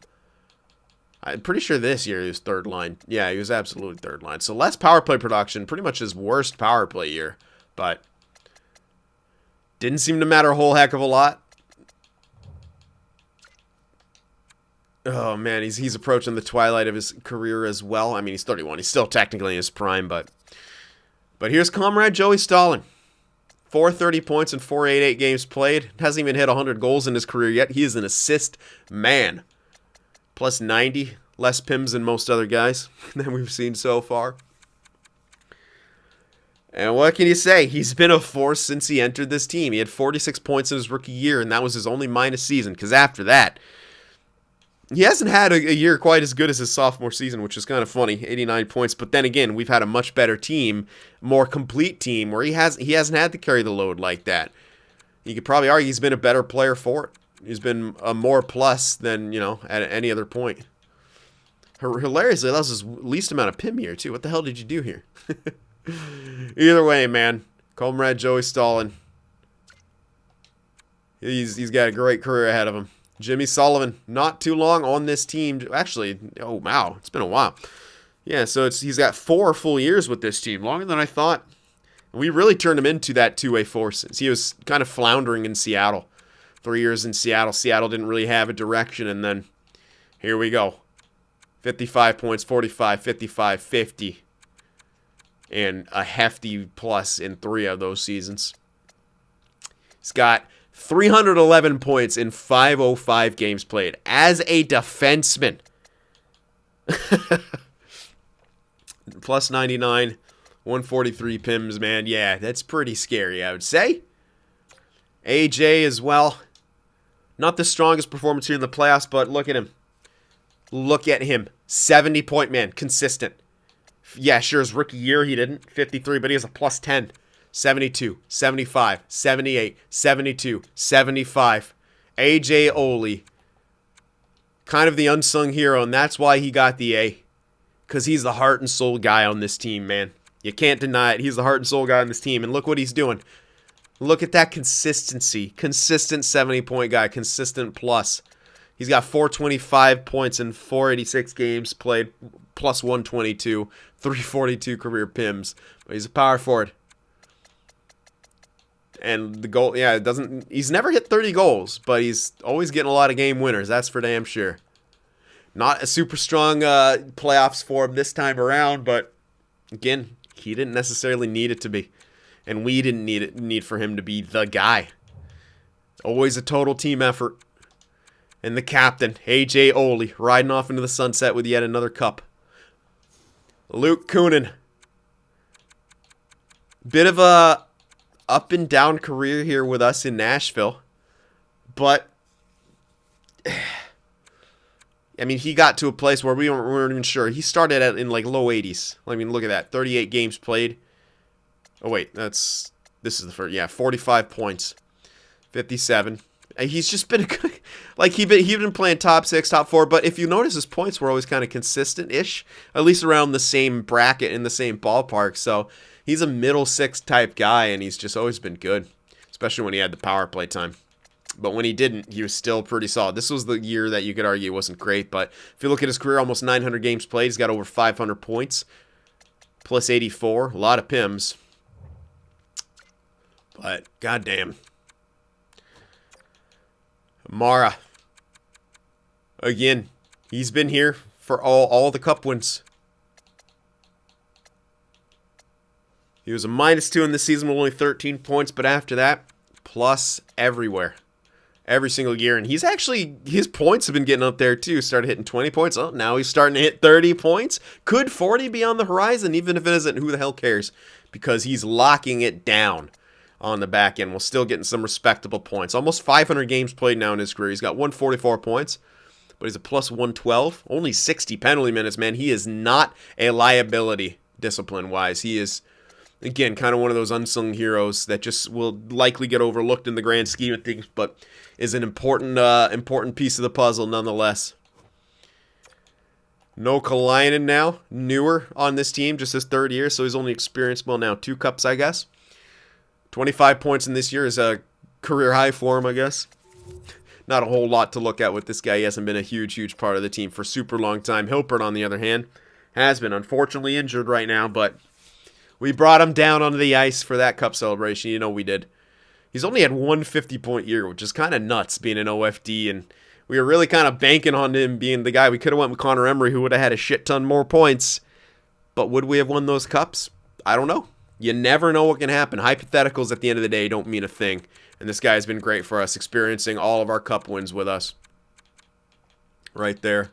I'm pretty sure this year he was third line. Yeah, he was absolutely third line. So less power play production, pretty much his worst power play year. But didn't seem to matter a whole heck of a lot. Oh, man, he's approaching the twilight of his career as well. I mean, he's 31. He's still technically in his prime, but here's Comrade Joey Stalin. 430 points in 488 games played. Hasn't even hit 100 goals in his career yet. He is an assist man. Plus 90. Less PIMs than most other guys that we've seen so far. And what can you say? He's been a force since he entered this team. He had 46 points in his rookie year, and that was his only minus season. Because after that, he hasn't had a year quite as good as his sophomore season, which is kind of funny. 89 points. But then again, we've had a much better team, more complete team, where he hasn't had to carry the load like that. You could probably argue he's been a better player for it. He's been a more plus than, at any other point. Hilariously, that was his least amount of PIM here, too. What the hell did you do here? Either way, man. Comrade Joey Stalin. He's got a great career ahead of him. Jimmy Sullivan, not too long on this team. Actually, oh, wow. It's been a while. Yeah, so he's got 4 full years with this team. Longer than I thought. We really turned him into that two-way force. He was kind of floundering in Seattle. 3 years in Seattle. Seattle didn't really have a direction, and then here we go. 55 points, 45, 55, 50. And a hefty plus in 3 of those seasons. He's got 311 points in 505 games played as a defenseman. Plus 99, 143 PIMs, man. Yeah, that's pretty scary, I would say. AJ as well. Not the strongest performance here in the playoffs, but look at him. Look at him. 70-point man. Consistent. Yeah, sure, his rookie year he didn't. 53, but he has a plus 10. 72, 75, 78, 72, 75. AJ Ole. Kind of the unsung hero, and that's why he got the A. Because he's the heart and soul guy on this team, man. You can't deny it. He's the heart and soul guy on this team, and look what he's doing. Look at that consistency. Consistent 70-point guy. Consistent plus. He's got 425 points in 486 games played, plus 122, 342 career PIMs. But he's a power forward. And the goal, yeah, he's never hit 30 goals, but he's always getting a lot of game winners. That's for damn sure. Not a super strong playoffs for him this time around, but again, he didn't necessarily need it to be. And we didn't need for him to be the guy. Always a total team effort. And the captain, AJ Ole, riding off into the sunset with yet another cup. Luke Kunin. Bit of a up and down career here with us in Nashville. But, I mean, he got to a place where we weren't even sure. He started in like low 80s. I mean, look at that. 38 games played. Oh, wait. This is the first. Yeah, 45 points. 57. He's just been like he'd been playing top 6, top 4, but if you notice, his points were always kind of consistent-ish, at least around the same bracket in the same ballpark. So he's a middle 6 type guy, and he's just always been good, especially when he had the power play time. But when he didn't, he was still pretty solid. This was the year that you could argue wasn't great, but if you look at his career, almost 900 games played, he's got over 500 points, plus 84, a lot of PIMs. But goddamn. Mara. Again, he's been here for all the cup wins. He was a -2 in this season with only 13 points, but after that, plus everywhere. Every single year. And his points have been getting up there too. Started hitting 20 points. Oh, now he's starting to hit 30 points. Could 40 be on the horizon? Even if it isn't, who the hell cares? Because he's locking it down on the back end while still getting some respectable points. Almost 500 games played now in his career. He's got 144 points, but he's a plus 112. Only 60 penalty minutes, man. He is not a liability discipline-wise. He is, again, kind of one of those unsung heroes that just will likely get overlooked in the grand scheme of things, but is an important piece of the puzzle nonetheless. No Kalainen now, newer on this team, just his 3rd year, so he's only experienced, well, now 2 cups, I guess. 25 points in this year is a career high for him, I guess. Not a whole lot to look at with this guy. He hasn't been a huge part of the team for a super long time. Hilpert, on the other hand, has been unfortunately injured right now, but we brought him down onto the ice for that cup celebration. You know we did. He's only had 1 50-point year, which is kind of nuts being an OFD, and we were really kind of banking on him being the guy. We could have went with Connor Emery, who would have had a shit ton more points, but would we have won those cups? I don't know. You never know what can happen. Hypotheticals at the end of the day don't mean a thing. And this guy's been great for us, experiencing all of our cup wins with us. Right there.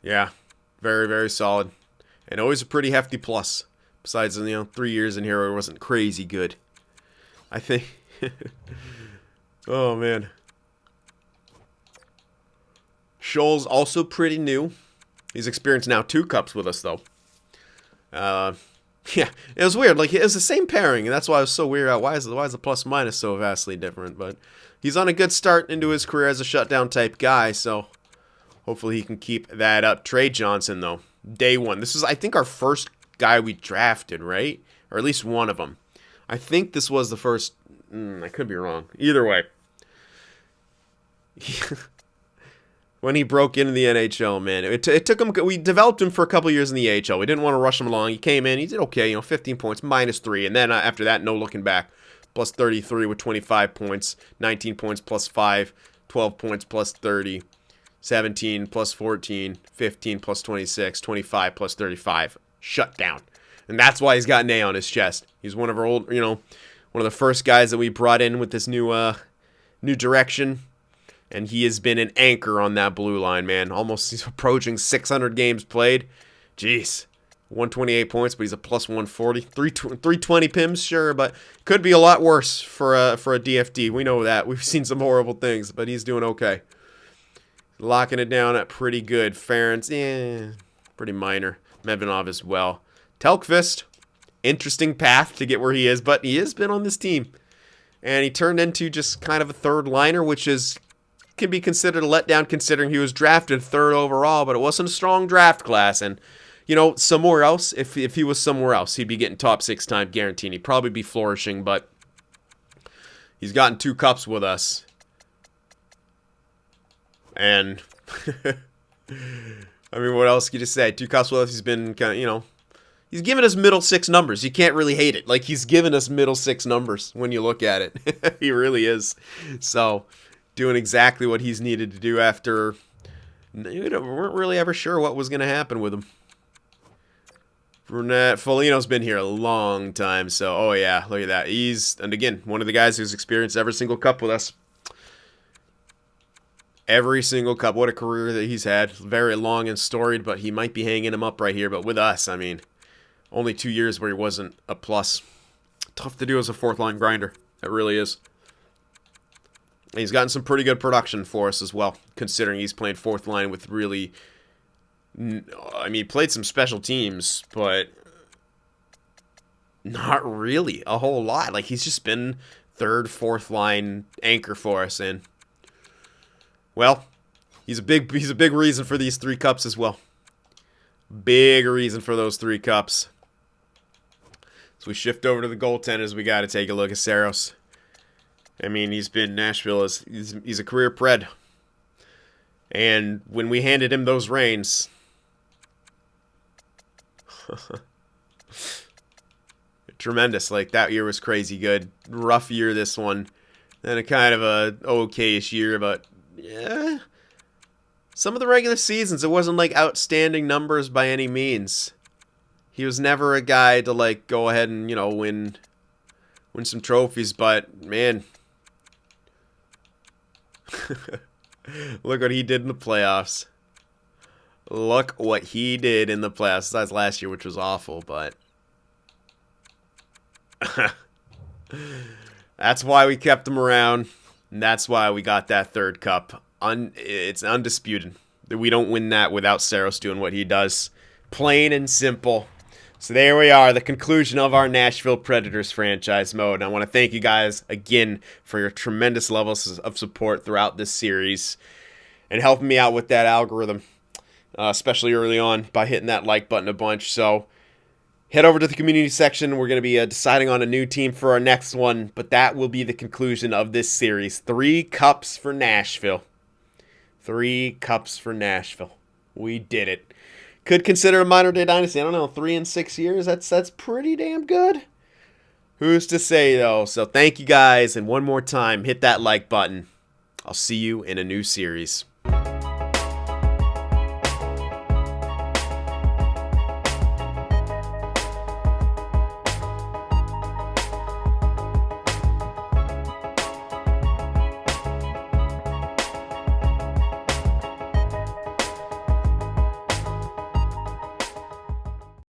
Yeah, very, very solid. And always a pretty hefty plus. Besides, 3 years in here where it wasn't crazy good. I think... oh, man. Scholl's also pretty new. He's experienced now 2 cups with us, though. Yeah, it was weird. Like, it was the same pairing, and that's why I was so weird. Why is the plus-minus so vastly different? But he's on a good start into his career as a shutdown type guy, so hopefully he can keep that up. Trey Johnson, though, day 1. This is, I think, our first guy we drafted, right? Or at least one of them. I think this was the first. I could be wrong. Either way. When he broke into the NHL, man, it took him. We developed him for a couple years in the AHL. We didn't want to rush him along. He came in, he did okay, 15 points, -3, and then after that, no looking back. Plus 33 with 25 points, 19 points plus 5, 12 points plus 30, 17 plus 14, 15 plus 26, 25 plus 35. Shut down. And that's why he's got an A on his chest. He's one of our old, one of the first guys that we brought in with this new direction. And he has been an anchor on that blue line, man. Almost, he's approaching 600 games played. Jeez. 128 points, but he's a plus 140. 320 PIMs, sure, but could be a lot worse for a DFD. We know that. We've seen some horrible things, but he's doing okay. Locking it down at pretty good. Ferentz, pretty minor. Medvedov as well. Telkvist, interesting path to get where he is, but he has been on this team. And he turned into just kind of a third liner, which can be considered a letdown considering he was drafted 3rd overall, but it wasn't a strong draft class. And, somewhere else, if he was somewhere else, he'd be getting top 6 time guaranteed. He'd probably be flourishing, but he's gotten 2 cups with us. And, I mean, what else could you say? 2 cups with us, he's been kind of, he's given us middle 6 numbers. You can't really hate it. Like, he's given us middle 6 numbers when you look at it. He really is. So, doing exactly what he's needed to do after we weren't really ever sure what was going to happen with him. Foligno's been here a long time, so, oh yeah, look at that. And again, one of the guys who's experienced every single cup with us. Every single cup. What a career that he's had. Very long and storied, but he might be hanging him up right here. But with us, I mean, only 2 years where he wasn't a plus. Tough to do as a 4th line grinder. It really is. And he's gotten some pretty good production for us as well, considering he's playing 4th line with really... I mean, played some special teams, but not really a whole lot. Like, he's just been 3rd, 4th line anchor for us, and well, he's a big reason for these 3 cups as well. Big reason for those 3 cups. So we shift over to the goaltenders. We got to take a look at Saros. I mean, he's been Nashville. He's a career pred. And when we handed him those reins, tremendous. Like, that year was crazy good. Rough year, this one. Then a kind of a okay-ish year, but yeah. Some of the regular seasons, it wasn't like outstanding numbers by any means. He was never a guy to like go ahead and, win some trophies, but man, look what he did in the playoffs. Look what he did in the playoffs. Besides last year, which was awful, but that's why we kept him around. And that's why we got that 3rd cup. It's undisputed that we don't win that without Saros doing what he does. Plain and simple. So there we are, the conclusion of our Nashville Predators franchise mode. And I want to thank you guys again for your tremendous levels of support throughout this series and helping me out with that algorithm, especially early on by hitting that like button a bunch. So head over to the community section. We're going to be deciding on a new team for our next one, but that will be the conclusion of this series. 3 cups for Nashville. 3 cups for Nashville. We did it. Could consider a modern day dynasty. I don't know, 3 in 6 years. That's pretty damn good. Who's to say, though? So thank you guys, and one more time, hit that like button. I'll see you in a new series.